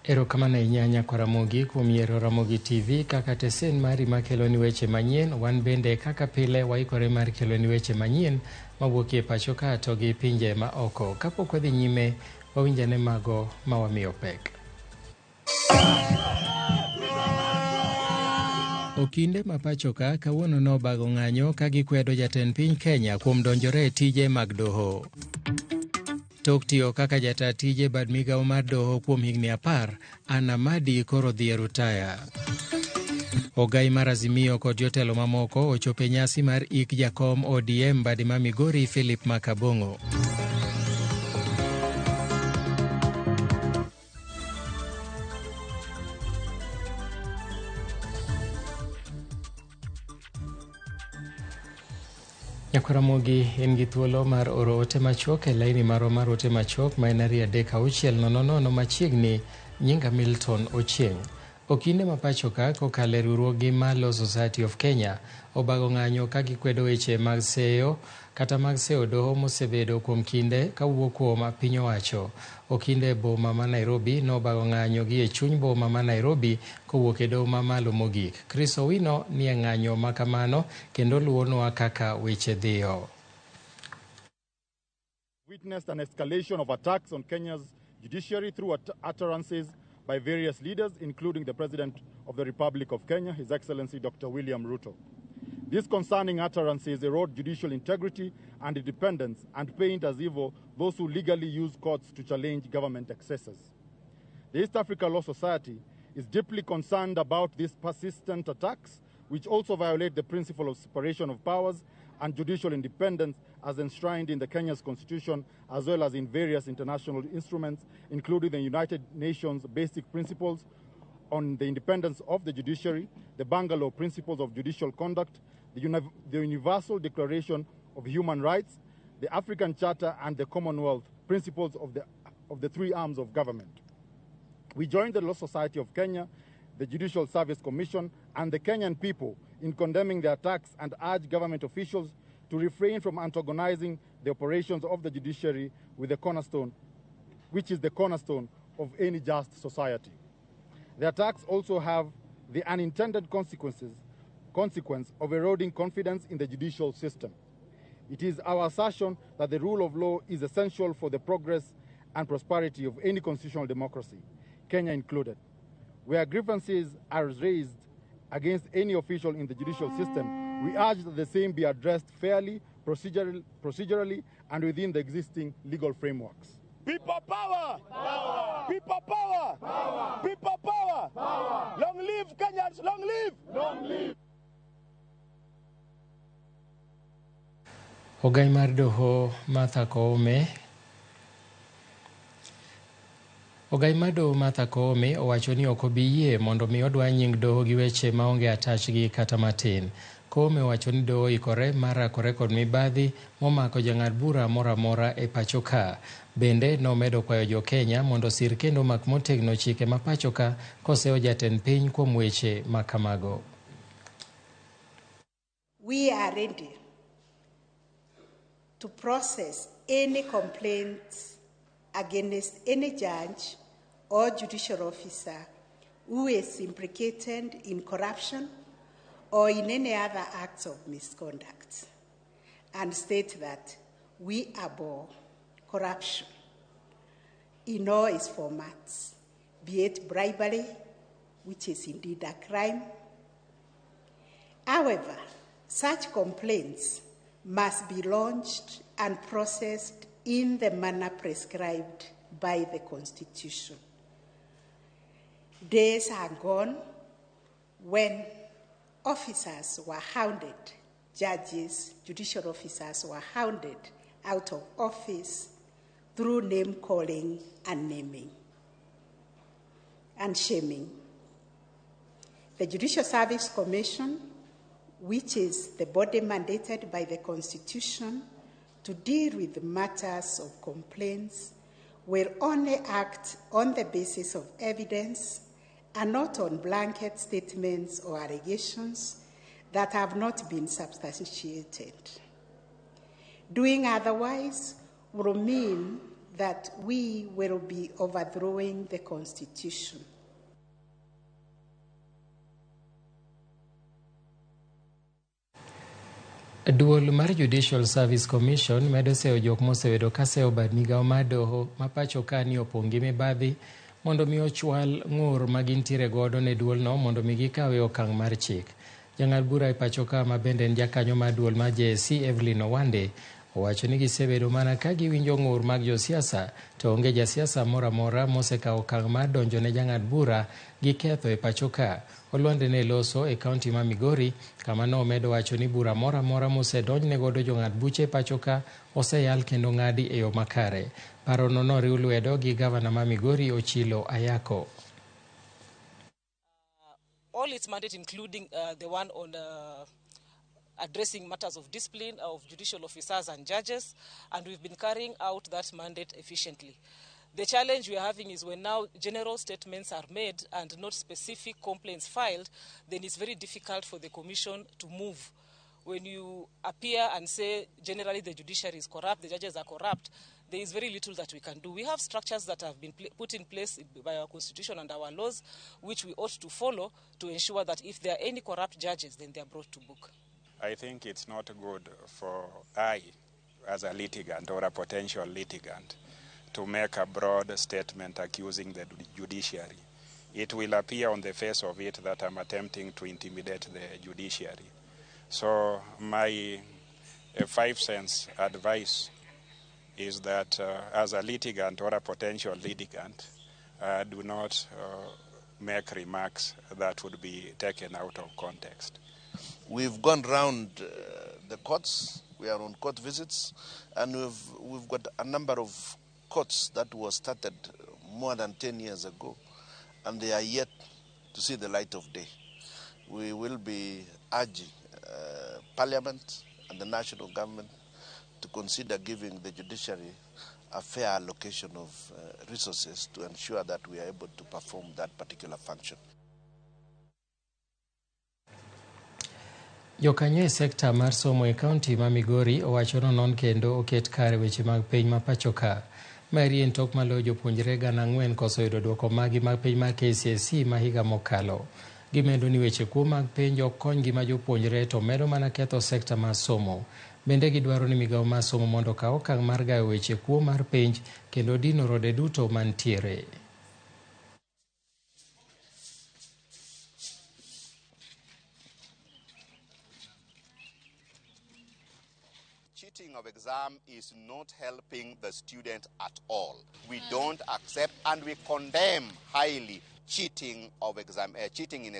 Erokamano inyanya kwa Ramogi kuom yiero Ramogi TV kaka tesen mari makelo ni weche manyien. Wan bende kaka pile waikore mar kelo ni weche manyien mawuok e pacho ka to gi pinje ma oko. Kapok wadhi nyime, wawinjane mago ma wamiyo pek. Okinde ma pacho ka kawuono nobago ng'anyo ka gikwedo jatend piny Kenya kuom donjore e tije mag doho. Tok tiyo kaka jata tije bad migago mar doho kuom higni 10, Anamadi koro dhi e rutaya. Ogai mar Azimio kod jotelo mamoko ochope nyasi mar ik jakom ODM badi ma Migori Philip Makabongo. Ramogi en gi thuolo mar oro ote machuok e laini maro mar ote machuok ma en 30600 machiegni. Nyinga Milton Ochieng'. Okinde ma pacho ka kokale riwruogi Malo Society of Kenya obago ng'anyo ka gikwedo weche mag seyo kata mag seyo doho mosebedo kuom kinde kawuok kuom piny owacho. Okinde boma ma Nairobi nobago ng'anyo gi e chuny boma ma Nairobi kowuok e doho ma malo mogik. Chris Owino ni e ng'anyo ma kamano kendo luwonwa kaka weche dhiyo. Witnessed an escalation of attacks on Kenya's judiciary through utterances by various leaders, including the President of the Republic of Kenya, His Excellency Dr. William Ruto. These concerning utterances erode judicial integrity and independence and paint as evil those who legally use courts to challenge government excesses. The East Africa Law Society is deeply concerned about these persistent attacks, which also violate the principle of separation of powers and judicial independence as enshrined in the Kenya's constitution, as well as in various international instruments, including the United Nations Basic Principles on the Independence of the Judiciary, the Bangalore Principles of Judicial Conduct, the Universal Declaration of Human Rights, the African Charter, and the Commonwealth Principles of the three arms of government. We joined the Law Society of Kenya, the Judicial Service Commission, and the Kenyan people in condemning the attacks and urge government officials to refrain from antagonizing the operations of the judiciary with the cornerstone, which is the cornerstone of any just society. The attacks also have the unintended consequence of eroding confidence in the judicial system. It is our assertion that the rule of law is essential for the progress and prosperity of any constitutional democracy, Kenya included. Where grievances are raised against any official in the judicial system, we urge that the same be addressed fairly, procedurally, and within the existing legal frameworks. People power! Power! People power! Power! People power! Power! Long live Kenyans! Long live! Long live! Ogai mar doho Martha Koome owacho ni ok obi yie mondo mi odwa nying doho gi weche maonge atachgi kata matin. Koome owacho ni doho ikore marakore kod mibadhi momako jang'ad bura mora mora e pacho ka. Bende nomedo kwayo jo Kenya mondo sir kendo mak motegno chike ma pacho ka kosewo jatend piny kuom weche makamago. We are ready to process any complaints against any judge or judicial officer who is implicated in corruption or in any other acts of misconduct, and state that we abhor corruption in all its formats, be it bribery, which is indeed a crime. However, such complaints must be launched and processed in the manner prescribed by the Constitution. Days are gone when officers were hounded, judges, judicial officers were hounded out of office through name-calling and naming and shaming. The Judicial Service Commission, which is the body mandated by the Constitution to deal with matters of complaints, will only act on the basis of evidence and not on blanket statements or allegations that have not been substantiated. Doing otherwise will mean that we will be overthrowing the Constitution. Duol mar Judicial Service Commission medo seyo jok mosebedo ka seyo bad migao mar doho ma pacho ka ni opong' gi mibadhi mondo mi ochwal ng'ur ma gintiere godo ne duolno mondo mi gikawe okang' mar chik. Jang'ad bura e pacho ka ma bende en jakanyo mar duol mar JSC Evelyn Owande owacho ni gisebedo mana ka giwinjo ng'ur mag josiasa to onge jasiasa moro amora mosekawo okang' mar donjo ne jang'ad bura gi ketho e pacho ka. Olwande ne loso e kaunti ma Migori kama no omedo wacho ni bura moro amora mosedonjne godo jong'ad buche e pacho ka oseyal kendo ng'adi e yo makare. Parono noriw lwedo gi gavana ma Migori Ochilo Ayako. All its mandate, including the one on addressing matters of discipline of judicial officers and judges, and we've been carrying out that mandate efficiently. The challenge we are having is when now general statements are made and not specific complaints filed, then it's very difficult for the Commission to move. When you appear and say generally the judiciary is corrupt, the judges are corrupt, there is very little that we can do. We have structures that have been put in place by our Constitution and our laws, which we ought to follow to ensure that if there are any corrupt judges, then they are brought to book. I think it's not good for I, as a litigant or a potential litigant, to make a broad statement accusing the judiciary. It will appear on the face of it that I'm attempting to intimidate the judiciary. So my 5 cents advice is that as a litigant or a potential litigant, do not make remarks that would be taken out of context. We've gone round the courts. We are on court visits, and we've got a number of courts that were started more than 10 years ago, and they are yet to see the light of day. We will be urging Parliament and the national government to consider giving the judiciary a fair allocation of resources to ensure that we are able to perform that particular function. Jokanyo e sekta mar somo e kaunti ma Migori owacho non kendo oket kare weche mag piny ma pacho ka. Mari en tok malo jopuonjre 4,000 koso yudo dwoko magi mag piny mar KCSE ma higa mokalo. Gimedo ni weche kuo mag penjo ok kony gima jopuonjre to medo mana ketho sekta mar somo. Bende gidwaro ni migao mar somo mondo okaw okang' mar gayo weche kuo mar penj kendo dino rode duto mantiere. Cheating of exam is not helping the student at all. We don't accept and we condemn highly cheating in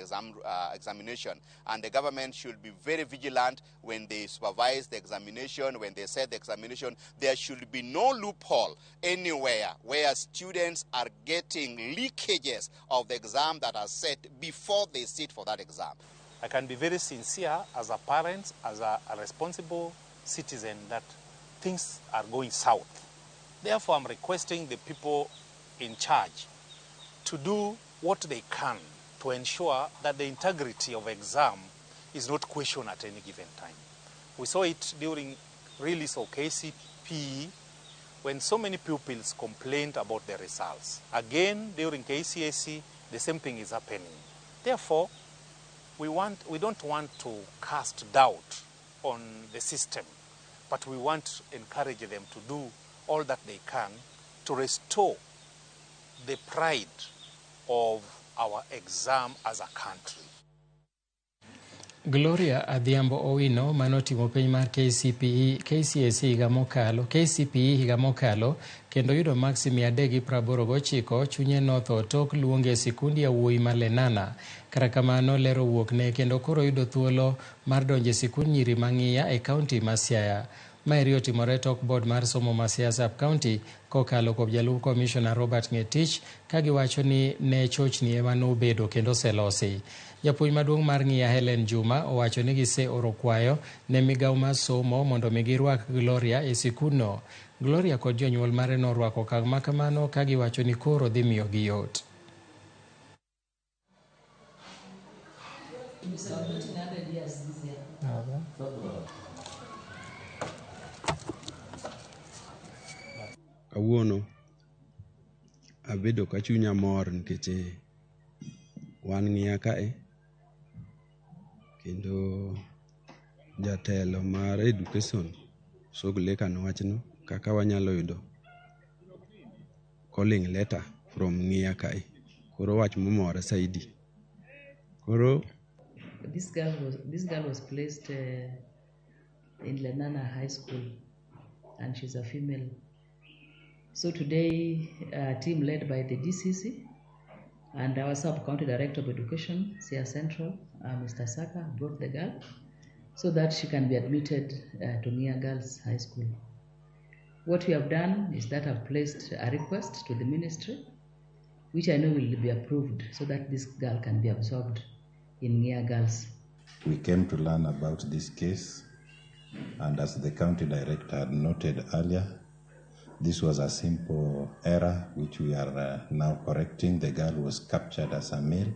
examination, and the government should be very vigilant when they supervise the examination, when they set the examination. There should be no loophole anywhere where students are getting leakages of the exam that are set before they sit for that exam. I can be very sincere as a parent, as a responsible citizen, that things are going south. Therefore, I'm requesting the people in charge to do what they can to ensure that the integrity of exam is not questioned at any given time. We saw it during release of KCPE when so many pupils complained about the results. Again, during KCSE, the same thing is happening. Therefore, we don't want to cast doubt on the system, but we want to encourage them to do all that they can to restore the pride of our exam as a country. Gloria Adhiambo Owino manotimo penj mar KCSE higa mokalo kendo yudo maksi 389 chunye notho tok luonge sikundi ya wuoyi mar Lenana. Kata kamano lero wuok ne kendo koro yudo thuolo mar donje sikund nyiri mang'iya e kaunti ma Siaya. Maeri otimore tok board mar somo ma Siaya Sub County kokalo kuom jalup commissioner Robert Ngetich ka giwacho ni ne chochni ema nobedo kendo selosi. Japuonj maduong' mar Ng'iya Helen Juma owacho ni gise oro kwayo ne migao mar somo mondo mi girwak Gloria e sikundno. Gloria kod jonyuol mare norwako okang' ma kamano ka giwacho ni koro dhi miyo gi yot. kawuono abedo ka chunya mor nikech wan ng'iya kae kendo jatelo mar education Sogleka nowachno kaka wanyalo yudo calling letter from ng'iya kae. Koro wach momora saidi. Koro this girl was placed in Lenana High School, and she's a female. So today, a team led by the DCC and our Sub-County Director of Education, Sia Central, Mr. Saka, brought the girl so that she can be admitted to Nia Girls High School. What we have done is that I've placed a request to the ministry, which I know will be approved so that this girl can be absorbed in Nia Girls. We came to learn about this case, and as the county director had noted earlier, this was a simple error which we are now correcting. The girl was captured as a male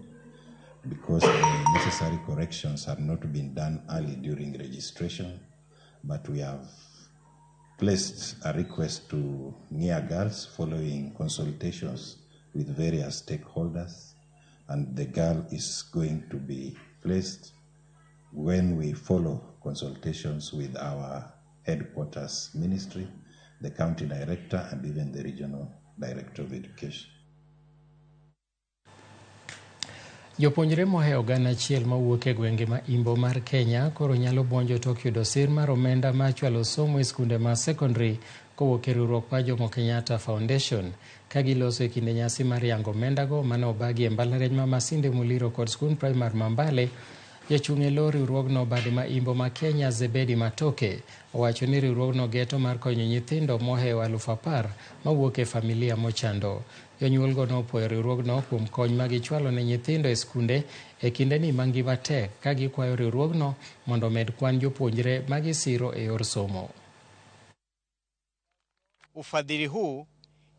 because the necessary corrections had not been done early during registration, but we have placed a request to Nia Girls following consultations with various stakeholders, and the girl is going to be placed when we follow consultations with our headquarters ministry, the county director, and even the regional director of education. Jopuonjre moheo gana achiel mawuok e gwenge ma imbo mar Kenya koro nyalo buonjo tok yudo sir mar omenda ma chwalo somo e skunde ma secondary kowuok e riwruok mar Jomo Kenyatta Foundation ka giloso e kinde nyasi mar yango omendago mane obagi e mbalariany ma Masinde Muliro kod skund primar ma Mbale. Jachung' e lo riwruogno bade ma imbo ma Kenya Zebedi Matoke owacho ni riwruogno geto mar konyo nyithindo moheo 10,000 mawuok e familia mochando. Jonyuolgo nopuoyo riwruogno kuom kony ma gichwalo ne nyithindo e skunde e kindeni ma ngima tek ka gikwayo riwruogno mondo med kwan jopuonjre ma gisiro e yor somo. Ufadhili huu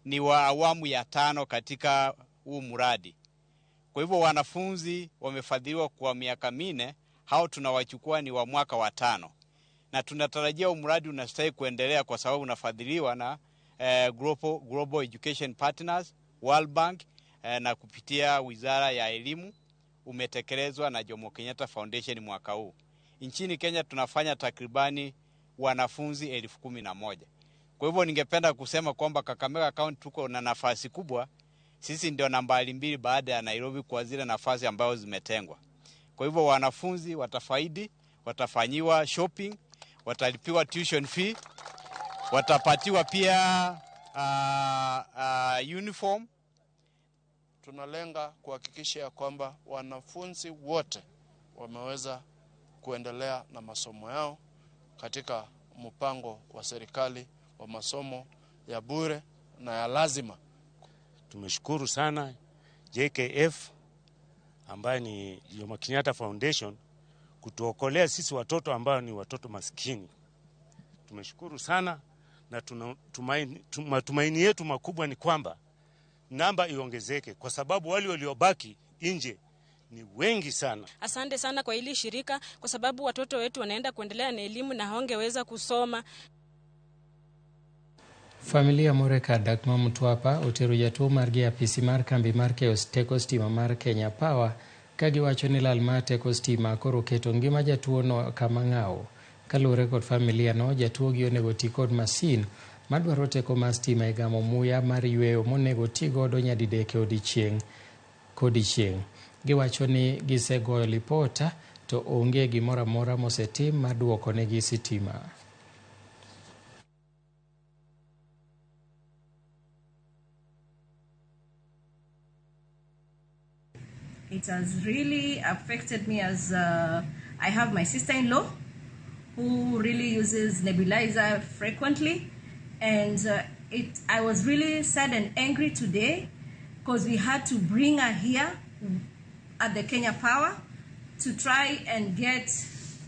ni wa awamu ya 5 katika huu mradi. Kwa hivyo wanafunzi wamefadhiliwa kwa miaka 4, hao tunawachukua ni wa mwaka wa 5. Na tunatarajia umradi unastahili kuendelea kwa sababu unafadhiliwa na Global Education Partners, World Bank na kupitia Wizara ya Elimu, umetekelezwa na Jomo Kenyatta Foundation mwaka huu. Nchini Kenya tunafanya takribani wanafunzi 11,000. Kwa hivyo ningependa kusema kwamba Kakamega County tuko na nafasi kubwa. Sisi ndio nambari 2 baada ya Nairobi kwa zile nafasi ambazo zimetengwa. Kwa hivyo wanafunzi watafaidi, watafanyiwa shopping, watalipiwa tuition fee, watapatiwa pia uniform. Tunalenga kuhakikisha kwamba wanafunzi wote wameweza kuendelea na masomo yao katika mpango wa serikali wa masomo ya bure na ya lazima. Tumeshukuru sana JKF ambaye ni Jomo Kenyatta Foundation kutuokolea sisi watoto ambao ni watoto maskini. Tumeshukuru sana na matumaini yetu makubwa ni kwamba namba iongezeke kwa sababu wale waliobaki nje ni wengi sana. Asante sana kwa hili shirika kwa sababu watoto wetu wanaenda kuendelea na elimu na hawangeweza kusoma. Familia Moreka dak ma Mtwapa otero jatuo margi apisi mar kambi mar keyo teko stima mar Kenya Power ka giwacho ni lal mar teko stima koro keto ngima jatuo no kama ng'awo. Kaluwore kod familia no, jatuo gi onego ti kod masin madwaro teko mar stima e gamo muya mar yweyo monego ti godo nyadidek e odiechieng'. Giwacho ni gisegoyo lipota to onge gimoro amora mosetim maduoko negi sitima. It has really affected me as I have my sister-in-law who really uses nebulizer frequently, and I was really sad and angry today because we had to bring her here at the Kenya Power to try and get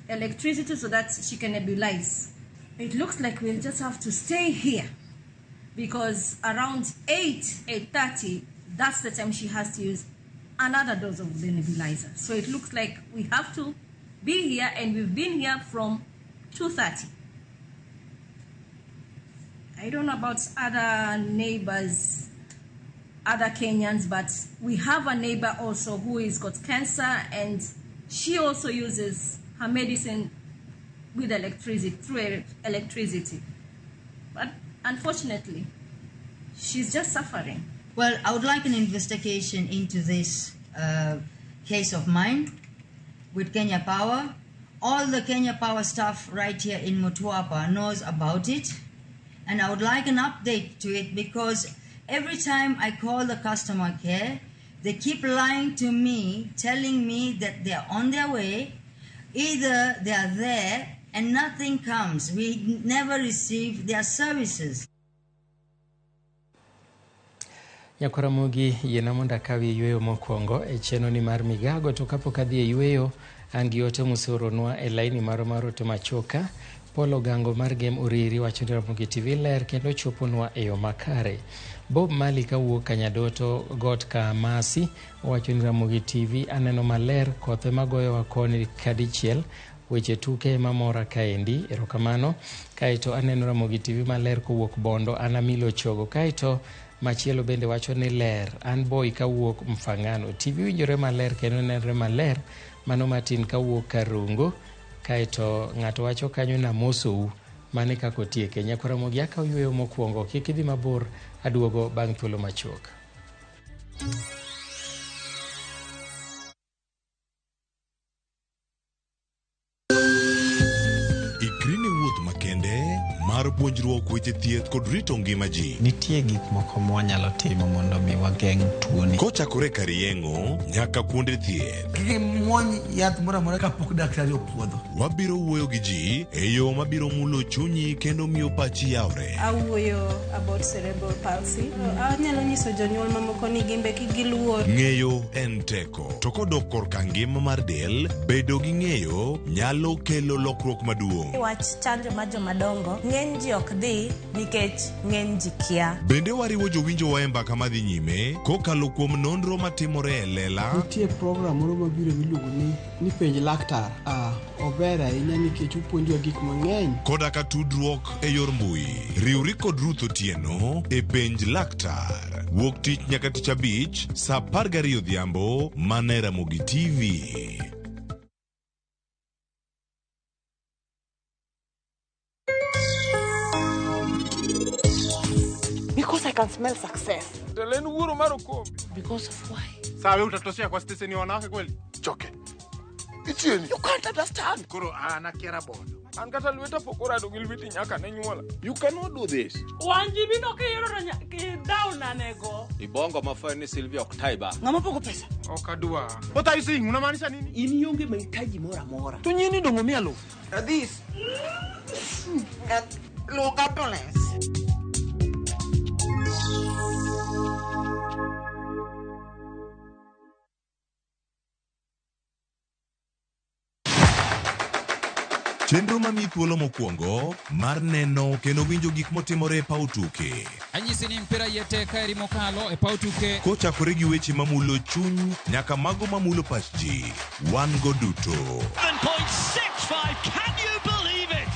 electricity so that she can nebulize. It looks like we'll just have to stay here because around 8:30, that's the time she has to use another dose of the nebulizer. So it looks like we have to be here, and we've been here from 2:30. I don't know about other neighbors, other Kenyans, but we have a neighbor also who has got cancer, and she also uses her medicine with electricity, through electricity. But unfortunately, she's just suffering. Well, I would like an investigation into this case of mine with Kenya Power. All the Kenya Power staff right here in Mutwapa knows about it, and I would like an update to it because every time I call the customer care, they keep lying to me, telling me that they are on their way. Either they are there and nothing comes. We never receive their services. Ramogi yena monda kawi yueyo mokwongo e cheno ni mar Migago to kapok adhi e yueyo an gi ote musoronwa e laini maro to machoka. Polo Gango mar Game Uriri wacho ni Ramogi TV ler kendo choponwa e yo makare. Bob Mali kawuok Kanyadoto Got Kamasi wacho ni Ramogi TV aneno maler kothe magoyo wakoni kadichiel weche tuke mamora kaendi erokamano. Kaito aneno Ramogi TV maler kowuok Bondo Anamilo Chogo. Kaito machielo bende wacho ni ler an boy kawuok Mfangano. TV winjore maler kendo nenre maler mano matin kawuok Karungo. Kaito ng'ato wacho kanyo na mosou mane kako tieke. Ramogi aka yueyo mokwongo kik idhi mabor aduogo bang' thuolo machuok. Ikrini wuoth makende mar puonjruok weche thieth kod rito ngima ji. Nitie gik moko mwanyalo timo mondo mi wageng' tuoni. Kochakore kar yeng'o nyaka kuonde thieth. Kiki muony yath moro amora kapok daktari opuodho. Wabiro wuoyo gi ji e yo mabiro mulo chunyi kendo miyo pachi yawre. Awuoyo about cerebral palsy. Anyalo nyiso jonyuol mamoko ni gimbe kigiluor. Ng'eyo en teko. To kodok korka ngima mar del, bedo gi ng'eyo nyalo kelo lokruok maduong'. Wach chanjo ma jomadongo ng'eny ji ok dhi nikech ng'eny ji kia. Bende wariwo jowinjo wa e mbaka madhi nyime kokalo kuom nonro matimore e lela. Nitie program moro mabiro miluongo ni penj laktar. Ober ahinya nikech opuonjo gik mang'eny. Koda ka tudruok e yor mbui. Riwri kod Ruth Otieno e penj laktar. Wuok tich nyaka tich abich saa 12 odhiambo mana Ramogi TV. Because I can smell success. Because of why? Sawe utatoshea kwa station ya wanawake kweli? Choke. Itieni. You can't understand. Koro anakiera bodo. Ankata lueta pokora do gilwiti nyaka ne nyuola. You cannot do this. Wanji bino ke yoro ki down anego. Ibongo mafani Sylvia Oktaiba. Ngama poko pesa? Okadua. What are you saying? Unamaanisha nini? Ini yonge mahitaji mora. Tunyini dongo mialo. This. Local balance. Chenro mami thuolo mokwongo mar neno kendo winjo gik motimore e paw tuke. Anyisi ni mpira yete kaeri mokalo e paw tuke. Kochakore gi weche mamulo chuny nyaka mago mamulo pach ji. Wan go duto. 7.65, can you believe it?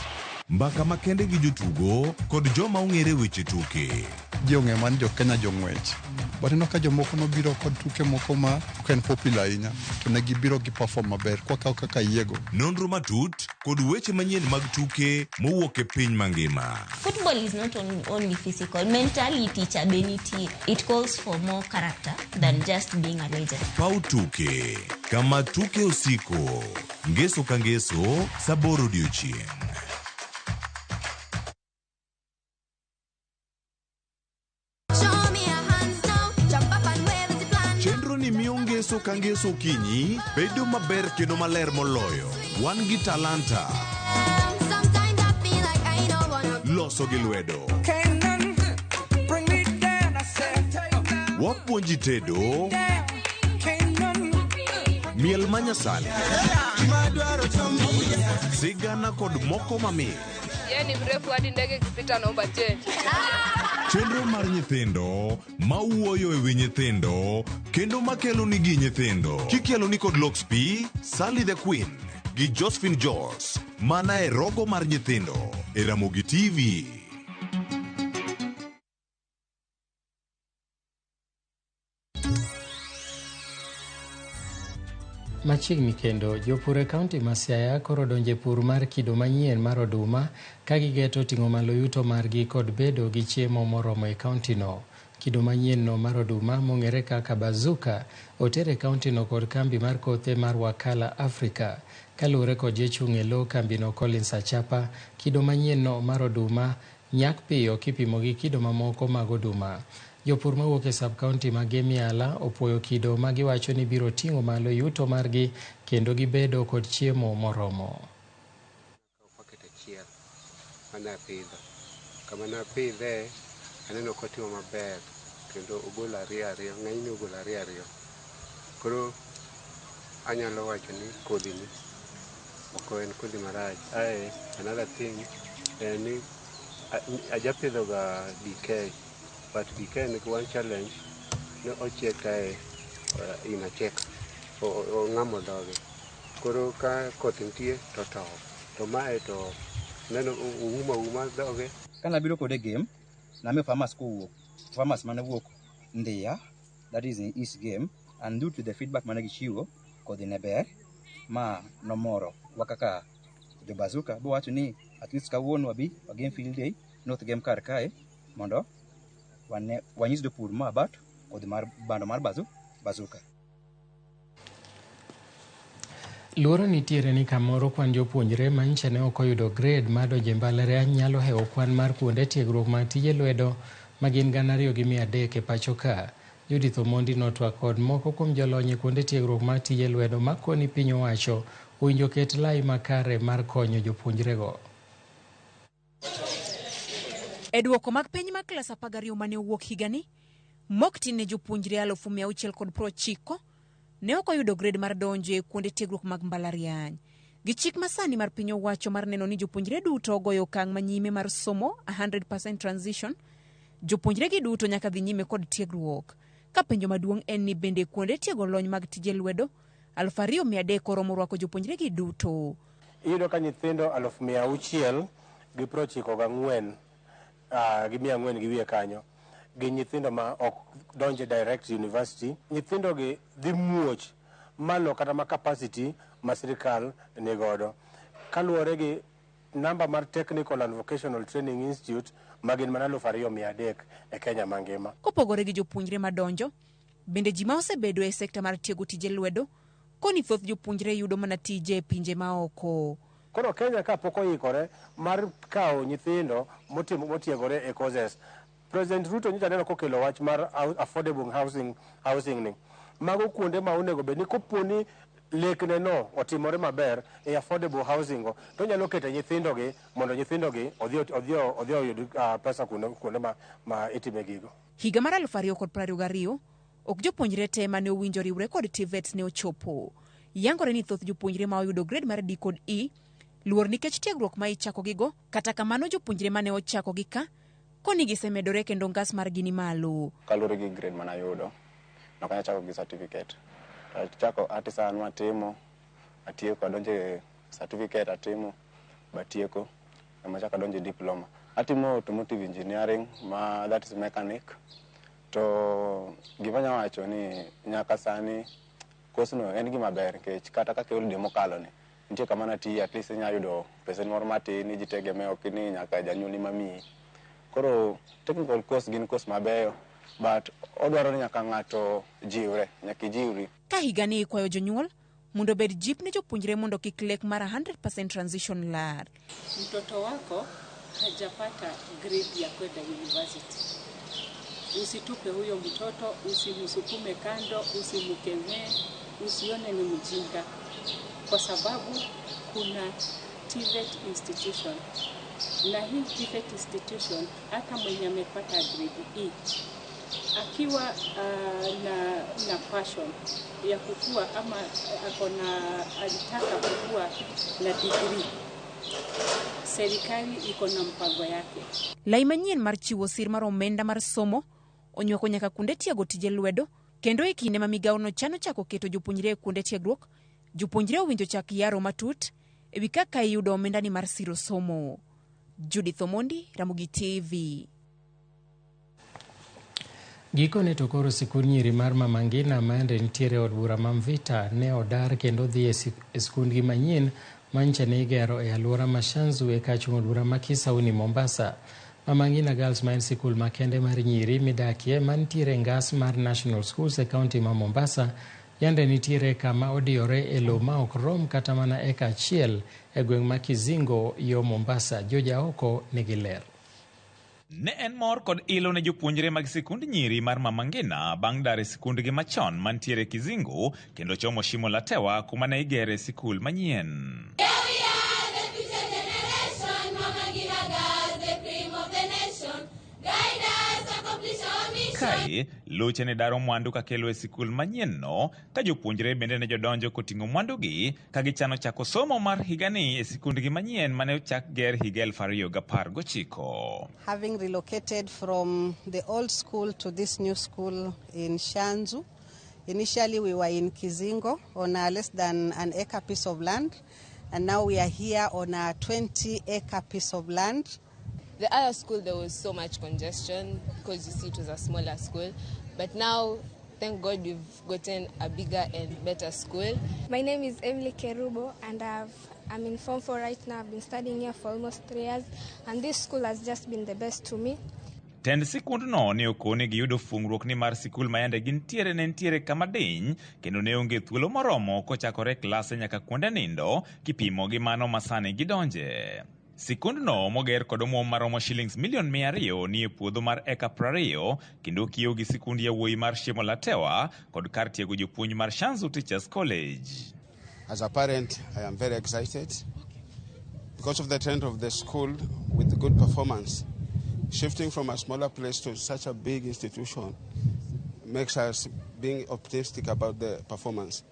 Mbaka makende gi jotugo kod joma ong'ere weche tuke. Jong'e man jo Kenya jong'wech. But ka jomoko nobiro kod tuke moko ma ok en popular ahinya to ne gibiro gi perform maber kaka yiego. Nonro matut kod weche manyien mag tuke mowuok e piny mangima. Football is not only physical, mentally teacher benity. It calls for more character than just being a legend. Pau tuke kama tuke osiko ngeso ka ngeso saboro odiochieng'. Ngeso ka ngeso kinyi bedo maber kendo maler moloyo. Wan gi talanta loso gi lwedo. Wapuonji tedo miel manyasani sigana kod moko mamit. Yeni mrefu hadi ndege kipita naomba change. Chenro mar nyithindo mawuoyo e wi nyithindo kendo makelo ni gi nyithindo. Kikelo ni kod Loxp, Sally the Queen gi Josephine George mana e rogo mar nyithindo e Ramogi TV. Machiegni kendo jopur e kaunti ma Siaya koro donje pur mar kido manyien mar oduma ka gigeto ting'o malo yuto margi kod bedo gi chiemo moromo e kaunti no. Kido manyien no mar oduma mong'ere kaka bazuka otere kaunti no kod kambi mar kothe mar Wakala Africa. Kaluwore kod jachung' e lo kambi no Collins Achapa, kido manyien no mar oduma nyak piyo kipimo gi kido mamoko mag oduma. Jopur mawuok e sub-kaunti ma Gemiala opuoyo kido ma giwacho ni biro ting'o malo yuto margi kendo gibedo kod chiemo moromo. Kama napidhe aneno kotimo maber kendo ogolo ariyo ng'enyne ogolo ariyo. Koro anyalo wacho ni kodhi ni ok en kodhi marach. Another thing en ni ajapidho ga DK, but DK ni one challenge ne ochiek kae inacheka ong'amo dhoge. Koro ka koth nitie to tow, to mae to neno uma dhoge. Kana biro kode game name farmers mane wuok Ndia, that is in East Game, and due to the feedback mane gichiwo kodhi ne ber ma nomoro wakaka jo bazuka bo wacho ni at least kawuono wabi game field day North Game kar kae mondo wanyis jopur ma about kodhi mar bando mar bazuka. Luoro nitiere ni kamoro kwan jopuonjre ma nche ne ok oyudo grade mar donjo e mbalariany nyalo hewo kwan mar kuonde tiegruok mag tije lwedo ma gin 2,300 e pacho ka. Judith Omondi notwak kod moko kuom jolony e kuonde tiegruok mag tije lwedo ma koni piny owacho owinjo ket lai makare mar konyo jopuonjrego. E duoko mag penj mag klas 12 mane owuok higani, moktin ne jopuonjre 690 ne ok oyudo grade mar donjo e kuonde tiegruok mag mbalariany. Gi chik masani mar piny owacho mar neno ni jopuonjre duto ogoyo okang' manyime mar somo 100% transition, jopuonjre gi duto nyaka dhi nyime kod tiegruok. Ka penjo maduong' en ni bende kuonde tiego lony mag tije lwedo 2,300 oromo rwako jopuonjre gi duto. Iyudo ka nyithindo 694 gi 400 gi wiye kanyo gi nyithindo ma ok donje direct university. Nyithindo gi dhi muoch malo kata ma capacity ma sirikal ni godo kaluwore gi namba mar Technical and Vocational Training Institute magin mana 2,300 e Kenya mangima. Kopogore gi jopuonjre madonjo, bende ji ma osebedo e sekta mar tiego tije lwedo koni thoth jopuonjre yudo mana tije e pinje maoko. Koro Kenya ka pok oikore mar kawo nyithindo motiegore e courses. President Ruto nyicha neno kokelo wach mar affordable housing ni. Mago kuonde ma onego bed ni koponi lekne no otimore maber e affordable housing go to nyalo keto nyithindo gi mondo nyithindo gi odhi oyud pesa kuonde ma itime gigo. Higa mar 2022 ok jopuonjre te mane owinjo riwre kod TVET ne ochopo. Yangore ni thoth jopuonjre ma oyudo grade mar D kod E luor nikech tiegruok ma ichako gigo, kata kamano jopuonjre mane ochako gi ka koni gisemedore kendo ngas mar gini malo. Kalure gi grade mana yudo nokanya chako gi certificate. Chako artisan matimo atieko adonje certificate atimo batieko amachaka donje diploma. Atimo automotive engineering ma that is mechanic. To gimanya wacho ni nyaka sani course no en gima ber nikech kata kaka yul demo kalo ni nitie kama nati at least nya yudo pesa moro matin jitegemea ok ni nyaka janyuol mami. Koro technical course gin course mabeyo but odwaro ni nyaka ng'ato jiwre, nyaka jiwri. Ka higani kwayo jonyuol mondo bed jip ne jopuonjre mondo kik lek mara 100% transition lar. Mtoto wako hajapata grade ya kwenda university, usitupe huyo mtoto, usimsukume kando, usimkemee, usione ni mjinga, kwa sababu kuna TVET institution na hii TVET institution hata mwenye amepata grade E akiwa na passion ya kukua ama alitaka kukua na degree, serikali iko na mpango yake. Lai manyien mar chiwo sir mar omenda mar somo onywako nyaka kuonde tiego tije lwedo, kendo e kinde ma Migago no chano chako keto jopuonjre e kuonde tiegruok, jopuonjre owinjo chak yaro matut ewi kaka iyudo omenda ni mar siro somo. Judith Omondi, Ramogi TV. Gikone to koro sikund nyiri mar Mama Ngina mande nitiere od bura Mamvita ne odar kendo dhi e skundgi manyien mancha ne igero e alwora Mashanzu e kachung' od bura ma Kisauni Mombasa. Mama Ngina Girls ma en sikul makende mar nyiri midakie mantiere ngas mar National Schools e kaunti ma Mombasa yande nitiere kama odiyore e lo ma ok rom kata mana eka achiel e gweng' ma Kizingo yo Mombasa. Joja oko nigi ler. Ne en mor kod ilo ne jopuonjre mag sikund nyiri mar Mama Ngina bang' dar e sikundgi machon mantiere Kizingo kendo chomo shimo la tewa kuma ne igere sikul manyien. Kae, luche ne daro mwandu kakelo e sikul manyien no, ka jopuonjre bende ne jodonjo koting'o mwandugi ka gichano chako somo mar higani e sikundgi manyien mane ochak ger higa 2019. Having relocated from the old school to this new school in Shanzu, initially we were in Kizingo on a less than an acre piece of land, and now we are here on a 20-acre piece of land. The other school, there was so much congestion because you see it was a smaller school. But now, thank God, we've gotten a bigger and better school. My name is Emily Kerubo, and I'm in Form 4 right now. I've been studying here for almost 3 years, and this school has just been the best to me. Tend sikund no ne okone giyudo fungruok ni mar sikul mayande gintiere ne ntiere kama diny kendo ne onge thuolo moromo kochakore klase nyaka kuonde nindo kipimo gi mano masane gidonje. Sikund no moger kod omuom maromo shillings $200,000 ni e puodho mar eka 20 kendo kiyo gi sikund yawuoyi mar Shimo la Tewa kod kar tiego jopuonj mar Shanzu Teachers College. As a parent, I am very excited because of the trend of the school with good performance. Shifting from a smaller place to such a big institution makes us being optimistic about the performance.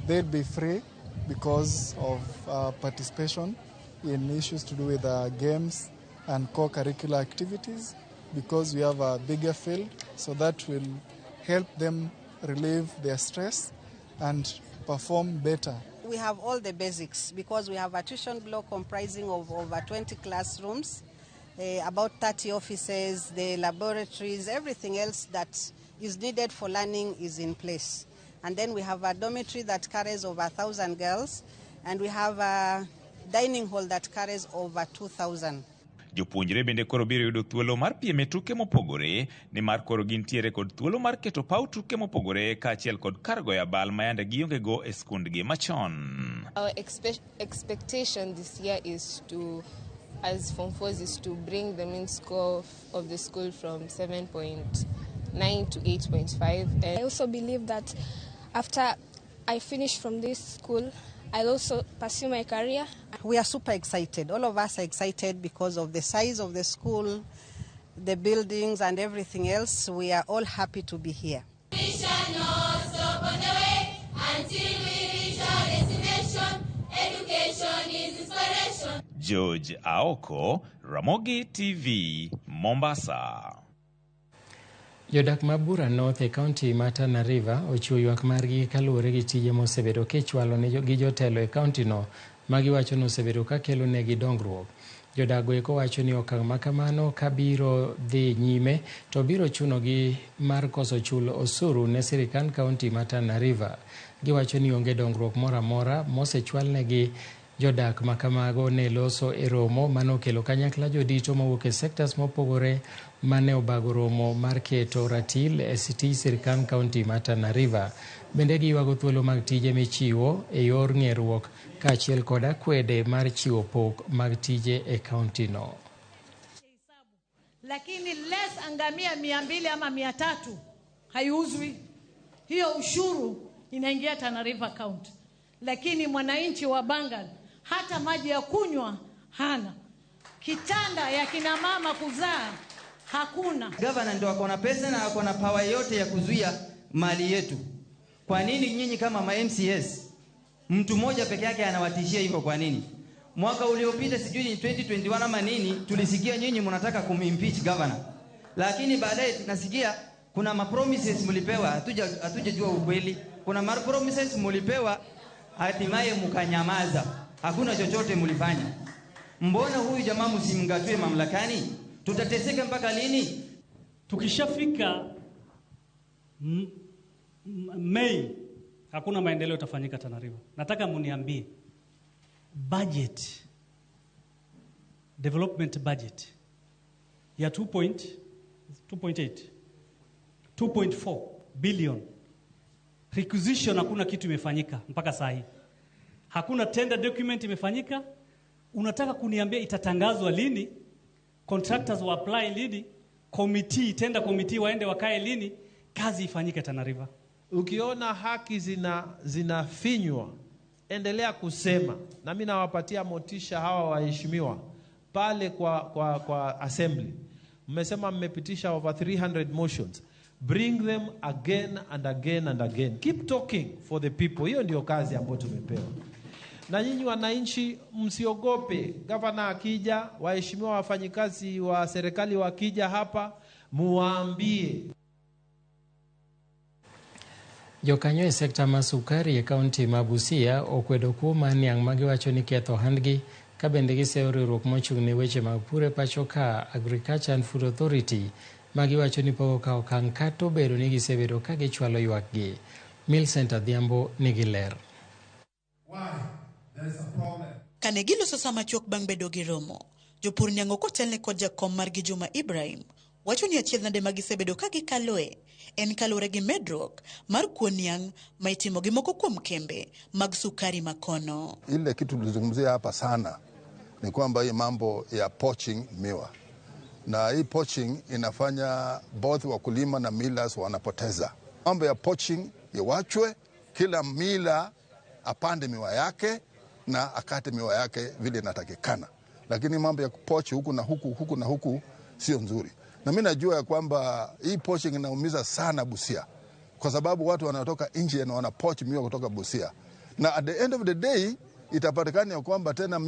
They'd be free because of participation in issues to do with games and co-curricular activities, because we have a bigger field, so that will help them relieve their stress and perform better. We have all the basics because we have a tuition block comprising of over 20 classrooms, about 30 offices, the laboratories, everything else that is needed for learning is in place. And then we have a dormitory that carries over 1,000 girls, and we have a dining hall that carries over 2,000. Jopuonjre bende koro biro yudo thuolo mar piem e tuke mopogore ni mar koro gintiere kod thuolo mar keto paw tuke mopogore kaachiel kod kar goyo abal mayande gionge go e skundgi machon. Our expectation this year is to, as Form 4s, is to bring the mean score of the school from 7.9 to 8.5. I also believe that after I finish from this school, I'll also pursue my career. We are super excited. All of us are excited because of the size of the school, the buildings and everything else. We are all happy to be here. We shall not stop on the way until we reach our destination. Education is inspiration. George Aoko, Ramogi TV, Mombasa. Jodak ma Bura North e kaunti ma Tana River ochiwo ywak margi kaluwore gi tije mosebedo kichwalo ne gi jotelo e kaunti no ma giwacho ni osebedo ka kelo negi dongruok. Jodak go wacho ni okang' ma kamano ka biro dhi nyime to biro chuno gi mar koso chulo osuru ne sirikand kaunti ma Tana River. Giwacho ni onge dongruok moro amora mosechwal negi. Jodak makamago ne loso e romo manokelo kanyakla jodito mawuok e sectors mopogore mane obago romo mar keto ratil e tij sirikand kaunti ma Tana River. Bende giwago thuolo mag tije michiwo e yor ng'eruok kaachiel kod akwede mar chiwo pok mag tije e kaunti no. Lakini less angamia 200 ama 300 haiuzwi. Hiyo ushuru inaingia Tana River County. Lakini mwananchi wa Bangal hata maji ya kunywa hana. Kitanda ya kina mama kuzaa hakuna. Governor ndio akona pesa na akona power yote ya kuzuia mali yetu. Kwa nini nyinyi kama ma MCS mtu mmoja peke yake anawatishia hivyo kwa nini? Mwaka uliopita sijui 2021 ama nini tulisikia nyinyi mnataka kumimpeach governor. Lakini baadaye tunasikia kuna ma promises mlipewa, hatujajua ukweli. Kuna ma promises mlipewa hatimaye mkanyamaza. Hakuna chochote mlifanya. Mbona huyu jamaa msimngatue mamlakani? Tutateseka mpaka lini? Tukishafika Mei hakuna maendeleo yatafanyika Tana River. Nataka muniambie budget, development budget ya 2.4 billion. Requisition hakuna kitu imefanyika mpaka saa hii. Hakuna tender document imefanyika. Unataka kuniambia itatangazwa lini? Contractors wa apply lini? Tender committee waende wakae lini? Kazi ifanyike Tana River. Ukiona haki zinafinywa, endelea kusema. Na mimi nawapatia motisha hawa waheshimiwa pale kwa assembly. Mmesema mmepitisha over 300 motions. Bring them again and again and again. Keep talking for the people. Hiyo ndio kazi ambayo tumepewa. Na nyinyi wananchi msiogope. Gavana akija, waheshimiwa wafanyikazi wa serikali wakija hapa, muwaambie. Jokanyo e sekta ma sukari e kaunti ma Busia okwedo kuom niang' magiwacho ni ketho handgi ka bende giseyo riwruok mochung' ne weche mag pur e pacho ka Agriculture and Food Authority magiwacho ni pok okawo okang' kata obedo ni gisebedo ka gichwalo ywakgi. Millicent Adhiambo nigi ler. Kane giloso sama chuok bang' bedo gi romo, jopur niang'o kotelne kod jakom margi Juma Ibrahim wacho ni achiel nade magisebedo ka gikaloe en kalure gi medruok mar kuo niang' ma itimo gi moko kuom kembe mag sukari makono. Ile kitu tulizungumzia hapa sana ni kwamba hii mambo ya poaching miwa, na hii poaching inafanya both wakulima na millers wanapoteza. Mambo ya poaching iwachwe, kila mila apande miwa yake na akate miwa yake vile inatakikana, lakini mambo ya kupochi huku na huku sio nzuri. Na mimi najua ya kwamba hii poaching inaumiza sana Busia, kwa sababu watu wanatoka nje na wanapoach miwa kutoka Busia, na at the end of the day itapatikana ya kwamba tena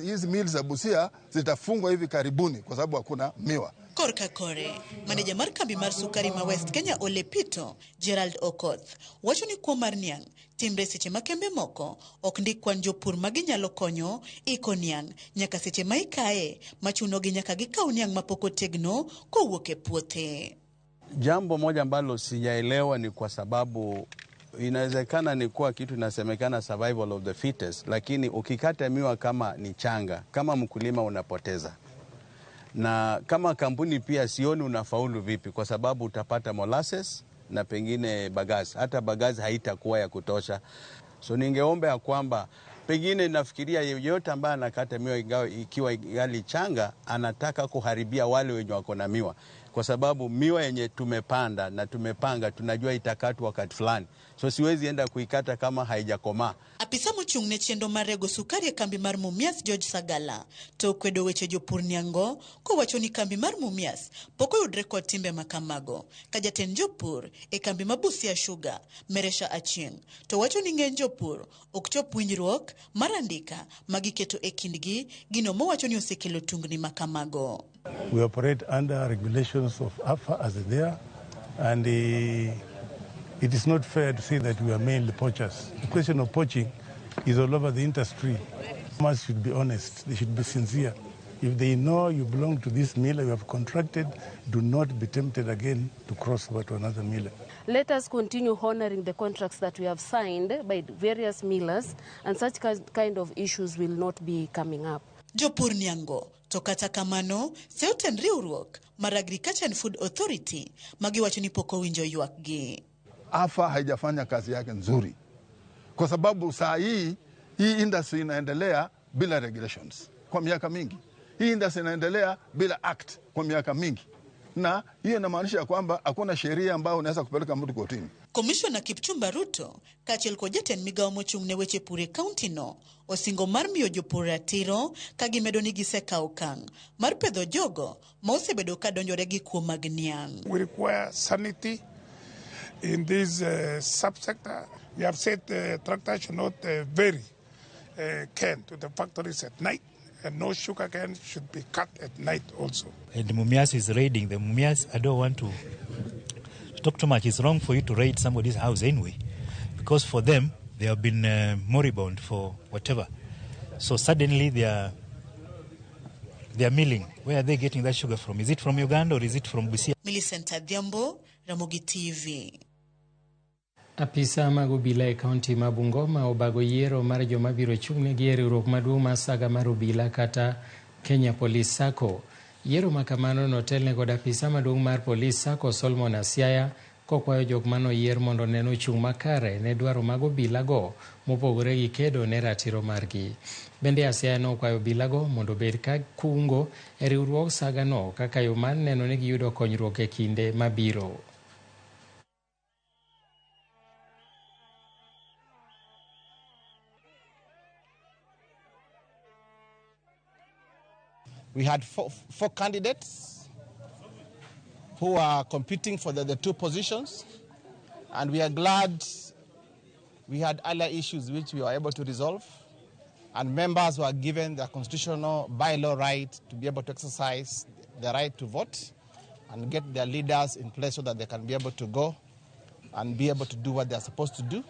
hizi mills za Busia zitafungwa hivi karibuni kwa sababu hakuna miwa. Korka kore, maneja mar kambi mar sukari ma West Kenya Ole Pito, Gerald Okoth, wacho ni kuom mar niang' timre seche makembe moko ok ndik kwan jopur maginyalo konyo iko niang' nyaka seche ma ikae machuno gi nyaka gikaw niang' mapok otegno kowuok e puothe. Jambo moja ambalo sijaelewa ni kwa sababu inawezekana ni kuwa kitu inasemekana survival of the fittest, lakini ukikata miwa kama ni changa, kama mkulima unapoteza. Na kama kampuni pia sioni unafaulu vipi, kwa sababu utapata molasses na pengine bagazi. Hata bagazi haitakuwa ya kutosha. So ningeomba ya kwamba pengine nafikiria yeyote ambaye anakata miwa ikiwa ingali changa anataka kuharibia wale wenye wako na miwa, kwa sababu miwa yenye tumepanda na tumepanga tunajua itakatwa wakati fulani. So siwezi enda kuikata kama haijakomaa. Apisa mochung' ne chendo mar rego sukari e kambi mar Mumias George Sagala to kwedo weche jopur niang'o kowacho ni kambi mar Mumias pok oyudre kod timbe makamago. Ka jatend jopur e kambi ma Busia Sugar Meresha Achieng' to wacho ni ng'eny jopur ok chop winjruok mar andika magiketo e kindgi gino mowacho ni osekelo tungni makamago. We operate under regulations of AFA as there, and it is not fair to say that we are mainly poachers. The question of poaching is all over the industry. Farmers should be honest. They should be sincere. If they know you belong to this miller you have contracted, do not be tempted again to cross over to another miller. Let us continue honoring the contracts that we have signed by various millers, and such kind of issues will not be coming up. Jopur niango to kata kamano seoten riwruok mar Agriculture and Food Authority magiwacho ni pok owinjo ywakgi. AFA haijafanya kazi yake nzuri, kwa sababu saa hii industry inaendelea bila regulations kwa miaka mingi. Hii industry inaendelea bila act kwa miaka mingi, na hiyo inamaanisha kwamba hakuna sheria ambayo unaweza kupeleka mtu kotini. Commissioner Kipchumba Ruto kaachiel kod jatend Migago mochung' ne weche pur e kaunti no osingo mar miyo jopur ratiro ka gimedo ni gisekawo okang' mar pedho jogo ma osebedo ka donjore gi kuo mag niang'. We require sanity in this subsector. We have said the tractors should not vary cane to the factories at night, and no sugar cane should be cut at night also. And Mumias is raiding. The Mumias, I don't want to talk too much. It's wrong for you to raid somebody's house anyway, because for them, they have been moribund for whatever. So suddenly they are milling. Where are they getting that sugar from? Is it from Uganda or is it from Busia? Millicent Adhiambo, Ramogi TV. Apisa mag obila e kaunti ma Bungoma obago yiero mar joma biro chung'ne gi e riwruok maduong' mar saga mar obila kata Kenya Police Sacco. Yiero ma kamano notelne kod apisa maduong' mar Police Sacco Solomon Asiaya kokwayo jok mano yier mondo neno chung' makare ne dwaro mag obila go mopogore gi kedo ne ratiro margi. Bende Asiaya nokwayo obila go mondo bed ka kungo e riwruok saga no kaka yo mar neno ni giyudo konyruok e kinde mabiro. We had four candidates who are competing for the two positions, and we are glad we had earlier issues which we were able to resolve, and members were given their constitutional bylaw right to be able to exercise the right to vote and get their leaders in place so that they can be able to go and be able to do what they are supposed to do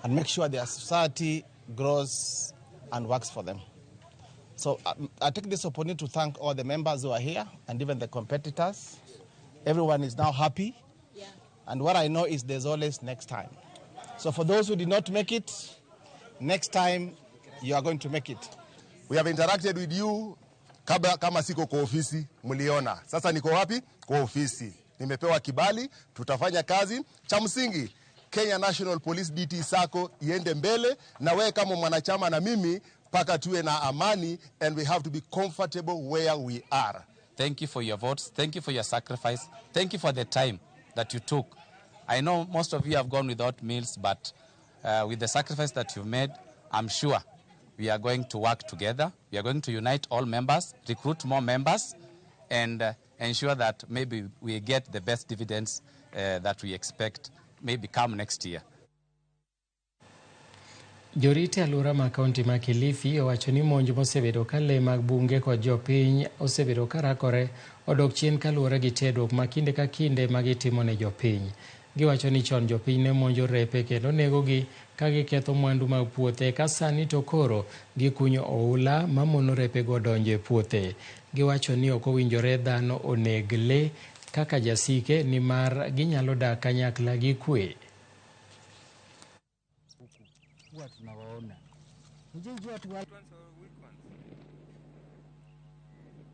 and make sure their society grows and works for them. So I take this opportunity to thank all the members who are here and even the competitors. Everyone is now happy. Yeah. And what I know is there's always next time. So for those who did not make it, next time you are going to make it. We have interacted with you kama siko kwa ofisi, mliona. Sasa niko wapi? Kwa ofisi. Nimepewa kibali, tutafanya kazi. Cha msingi, Kenya National Police DT Sacco iende mbele, na wewe kama mwanachama na mimi paka tuwe na amani, and we have to be comfortable where we are. Thank you for your votes. Thank you for your sacrifice. Thank you for the time that you took. I know most of you have gone without meals, but with the sacrifice that you've made, I'm sure we are going to work together. We are going to unite all members, recruit more members, and ensure that maybe we get the best dividends that we expect maybe come next year. Jorite alura ma kaunti ma Kilifi owacho ni monj mosebedo ka le mag bunge kod jopiny osebedo karakore odok chien kaluwore gi tedruok ma kinde ka kinde ma gitimo ne jopiny. Giwacho ni chon jopiny ne monjo repe kendo negogi ka giketho mwandu mag puothe, ka sani to koro gikunyo oula mamono repe go donjo e puothe. Giwacho ni ok owinjore dhano oneg le kaka jasike nimar ginyalo dak kanyakla gi kwe.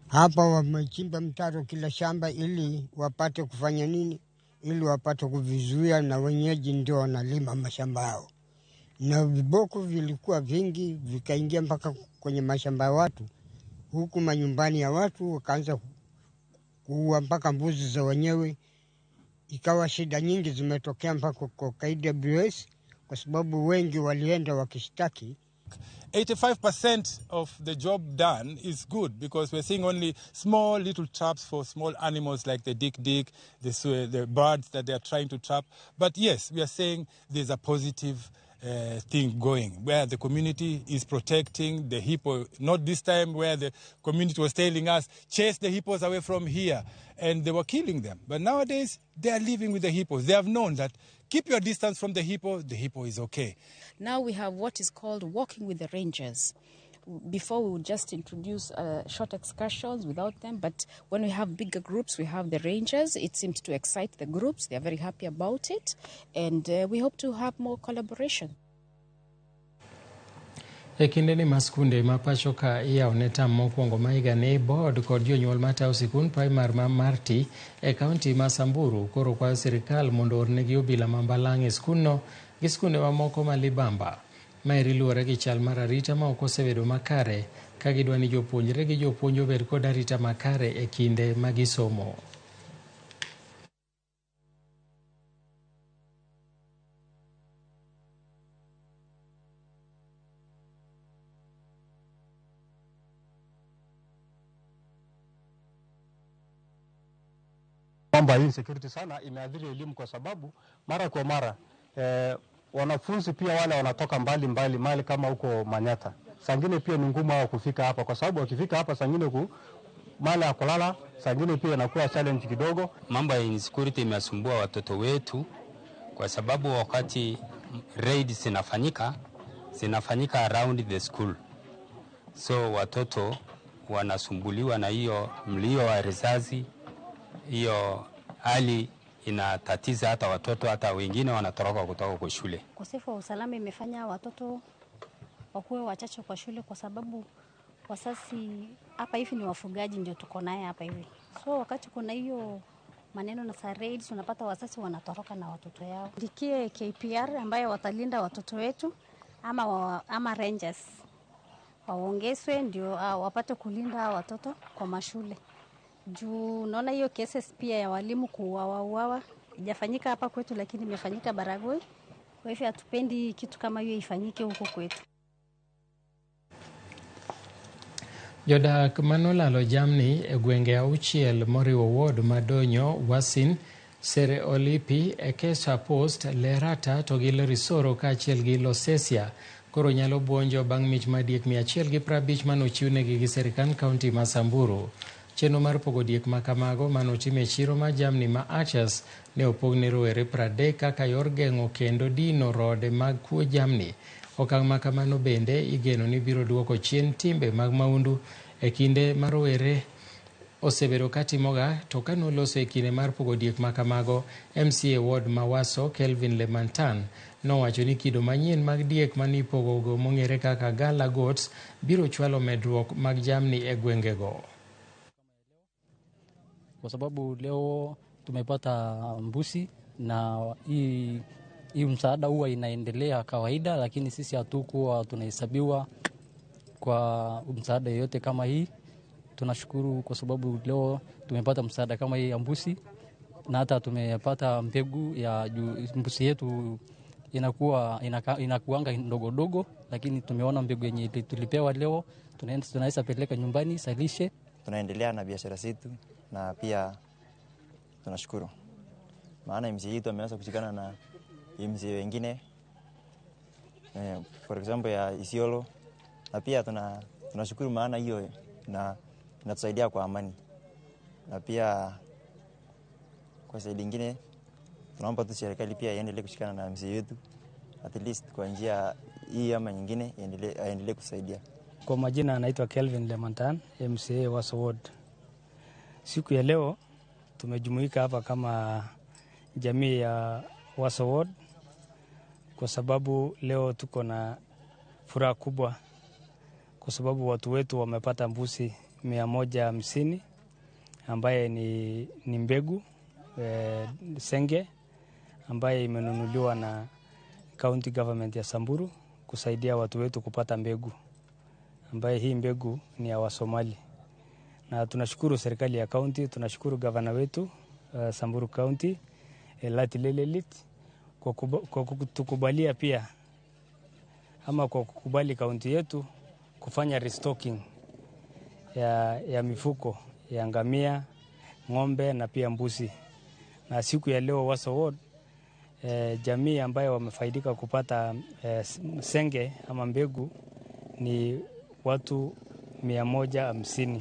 Hapa wamechimba mtaro kila shamba ili wapate kufanya nini? Ili wapate kuvizuia, na wenyeji ndio wanalima mashamba yao. Na viboko vilikuwa vingi vikaingia mpaka kwenye mashamba ya watu. Huku manyumbani ya watu wakaanza kuua mpaka mbuzi za wenyewe. Ikawa shida nyingi zimetokea mpaka kwa KWS kwa sababu wengi walienda wakishtaki. 85% of the job done is good because we're seeing only small little traps for small animals like the dick, the birds that they are trying to trap. But yes, we are saying there's a positive thing going where the community is protecting the hippo. Not this time where the community was telling us, chase the hippos away from here, and they were killing them. But nowadays, they are living with the hippos. They have known that keep your distance from the hippo is okay. Now we have what is called walking with the rangers. Before we would just introduce short excursions without them, but when we have bigger groups, we have the rangers. It seems to excite the groups. They are very happy about it, and we hope to have more collaboration. E kinde ni maskunde ma pacho ka iyaone tam mokwongo ma higa ne board kod jonyuol matayo sikund primar ma Marti e kaunti ma Samburu koro kwayo sirikal mondo ornegi obila ma Mbalang' e skundno gi skunde mamoko ma Libamba. Maeri luwore gi chal mar arita ma ok osebedo makare ka gidwa ni jopuonjre gi jopuonj obed kod arita makare e kinde ma gisomo. Kwamba hii security sana imeathiri elimu kwa sababu mara kwa mara wanafunzi pia wale wanatoka mbali mali kama huko Manyata. Sangine pia ni ngumu hao kufika hapa kwa sababu wakifika hapa sangine mali ya kulala, sangine pia inakuwa challenge kidogo. Mambo ya insecurity imesumbua watoto wetu kwa sababu wakati raids zinafanyika around the school. So watoto wanasumbuliwa na hiyo mlio wa risasi, hiyo hali inatatiza hata watoto, hata wengine wanatoroka kutoka kwa shule. Ukosefu wa usalama imefanya watoto wakuwe wachache kwa shule, kwa sababu wasasi hapa hivi ni wafugaji ndio tuko naye hapa hivi. So wakati kuna hiyo maneno na raids, unapata wasasi wanatoroka na watoto yao. Ndikie KPR ambayo watalinda watoto wetu ama rangers waongezwe ndio wapate kulinda watoto kwa mashule. Juu naona hiyo cases pia ya walimu kuuawa ijafanyika hapa kwetu, lakini imefanyika Baragoi. Kwa hivyo hatupendi kitu kama hiyo ifanyike huko kwetu. Jodak manolalo jamni e gwenge auchiel moriwo ward madonyo Wasin Sere Olipi Ekesa Post Lerata to gi Lorisoro kaachiel gi Losesia koro nyalo buonjo bang' mich madiek 150 manochiwnegi gi sirikand kaunti ma Samburu. Chenro mar pogo diek ma kamago manotim e chiro ma jamni ma Achas ne opogne rowere 30 kaka yor geng'o kendo dino rode mag kuo jamni. Okang' ma kamano bende igeno ni biro duoko chien timbe mag maundu e kinde ma rowere osebedo katimoga to kanoloso e kinde mar pogo diek ma kamago. MCA Ward Mawaso Kelvin Lemantan nowacho ni kido manyien mag diek manipogogo mong'ere kaka Gala Goats biro chwalo medruok mag jamni e gwengego. Kwa sababu leo tumepata mbuzi na hii msaada huwa inaendelea kawaida, lakini sisi hatukuwa tunahesabiwa kwa msaada yote kama hii. Tunashukuru kwa sababu leo tumepata msaada kama hii ya mbuzi, na hata tumepata mbegu ya mbuzi yetu inakuanga ndogo dogo, lakini tumeona mbegu yenye tulipewa leo tunaweza peleka nyumbani salishe. Tunaendelea na biashara zetu na pia tunashukuru. Maana MCA yetu ameanza kushikana na MCA wengine, for example ya Isiolo, na pia tunashukuru maana hiyo inatusaidia kwa amani. Na pia kwa saidi nyingine tunaomba tu serikali pia iendelee kushikana na MCA yetu, at least kwa njia hii ama nyingine iendelee kusaidia. Kwa majina anaitwa Kelvin Lemantan, MCA Waso Ward. Siku ya leo tumejumuika hapa kama jamii ya Waso Ward kwa sababu leo tuko na furaha kubwa kwa sababu watu wetu wamepata mbuzi 150 ambaye ni mbegu senge ambaye imenunuliwa na county government ya Samburu kusaidia watu wetu kupata mbegu, ambaye hii mbegu ni ya Wasomali. Na tunashukuru serikali ya county, tunashukuru gavana wetu Samburu County Lati Lelelit kwa kutukubalia pia ama kwa kukubali county yetu kufanya restocking ya mifuko ya ngamia, ng'ombe na pia mbuzi. Na siku ya leo Waso Ward jamii ambayo wamefaidika kupata senge ama mbegu ni watu 150.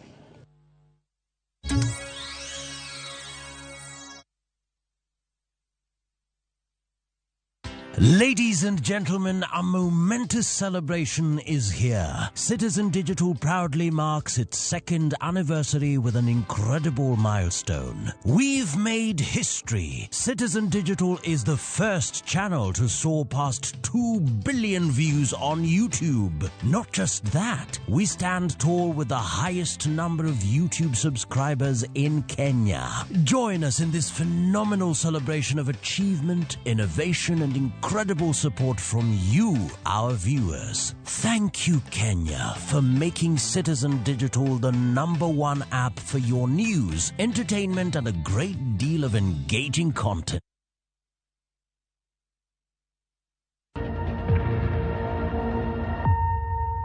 Ladies and gentlemen, a momentous celebration is here. Citizen Digital proudly marks its 2nd anniversary with an incredible milestone. We've made history. Citizen Digital is the first channel to soar past 2 billion views on YouTube. Not just that, we stand tall with the highest number of YouTube subscribers in Kenya. Join us in this phenomenal celebration of achievement, innovation, and incredible support from you, our viewers. Thank you, Kenya, for making Citizen Digital the #1 app for your news, entertainment, and a great deal of engaging content.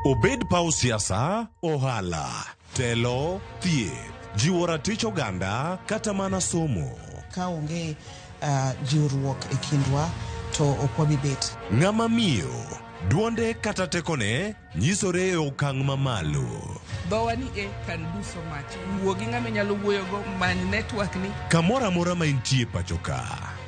Obed pau siasa, ohala, telo, thieth, jiwo ratich oganda, kata mana somo. Ka onge jiwruok e kindwa to okwabi bet. Ng'ama miyo, duonde kata tekone nyisore e okang' mamalo. Dhowa ni kan duso mach. Wuo gi ng'ama nyalo wuoyogo many network ni. Kamora mora ma intie pacho ka.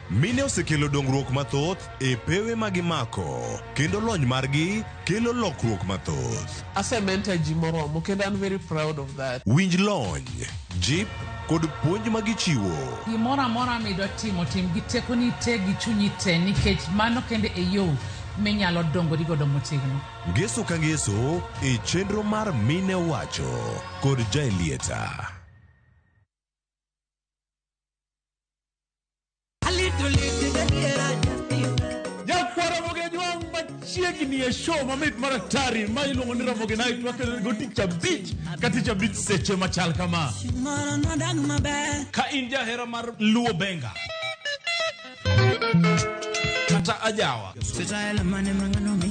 Mine osekelo dongruok mathoth e pewe magimako, kendo lony margi kelo lokruok mathoth. Asementa ji moromo, kendo I'm very proud of that. Winj lony, jip, kod puonj magichiwo. Gimoro amora midwa timo, tim gi tekoni te gi chunyi te, nikech mano kende e yo minyalo dongori godo motegno. Ngeso ka ngeso e chenro mar Mine Wacho kod Jaelieta. Chiegni e show mamit maratari ma iluongo ni Ramogi Night wakelo tich abich seche machal kama. Ka in jahera mar luo benga kata ajawa,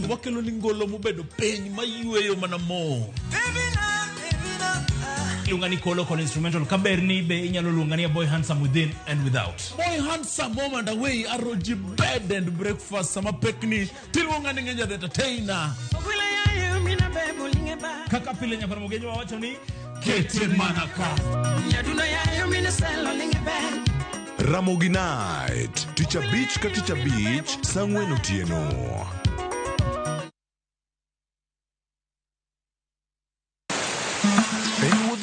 wakelo ni ngolo mobedo piny mayueyo mana mo. Luonga ni Kolo Kolo Instrumental. Kaberni be inyalo luonga ni Boy Handsome Within and Without. Boy Handsome moment away aroji bed and breakfast sama pekni tiluonga ni Ng'enja the Entertainer. Kaka pile nyapara mogenyo wawacho ni kete manaka. Ramogi Night, Teacher Beach ka Teacher Beach, Sang'wen otieno.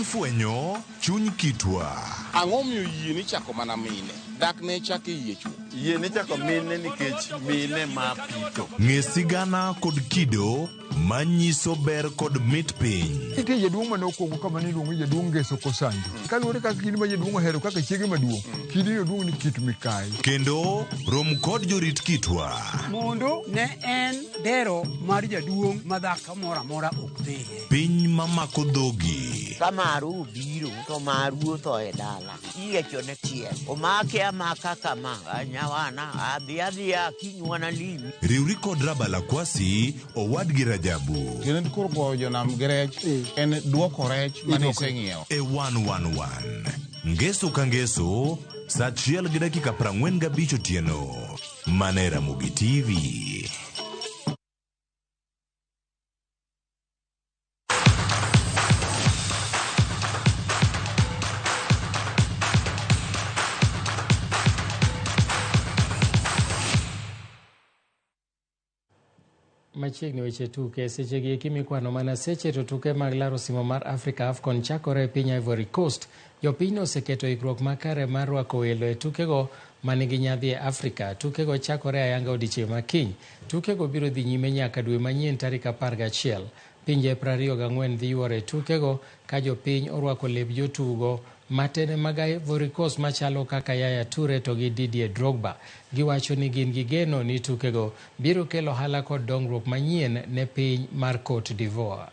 Fwenyo chuny kitwa. Ang'o miyo yie ni chako mana mine? Dak ne chake yie chuo. Yie ni chako mine nikech mine ma pito. Ng'e sigana kod kido manyiso ber kod mit piny. Nitie jaduong' mane okwongo kama ni luongo jaduong' Ngeso Kosanjo. Kaluwore kaka kidi ma jaduong' ohero kaka chiege maduong'. Kidi jaduong' ni Kit Mikayi. Kendo rom kod jorit kitwa. Mondo ne en dero mar jaduong' madhako mora mora ok dhie. Piny mamako dhogi. Kamaru biro to maru to e dala. Iecho ne tie. Omake amaka kama anyawana adhiadhia kinywana limi. Riuri kod Rabala Kwasi owad gi Rajabu. Kendo koro go jonam grech en duoko rech mane iseng'iewo. E 111. Ngeso ka ngeso, saa 1:45 otieno. Mane Ramogi TV. Machiegni weche tuke seche gi eki mikwano mana seche to tuke mag laro simo mar Africa AFCON chakore e piny Ivory Coast. Jopiny oseketo ikruok makare mar rwako welo e tukego manigi nyadhi e Afrika. Tukego chakore ayanga odiechieng' makiny. Tukego biro dhi nyime nyaka dwe manyien tarik 11. Pinje 24 dhi yuore tukego ka jopiny orwako lep jotugo matene mag Ivory Coast machalo kaka Yaya Toure to gi Didier Drogba. Giwacho ni gin gi geno ni tukego biro kelo hala kod dongruok manyien ne piny mar Cote d'Ivoire.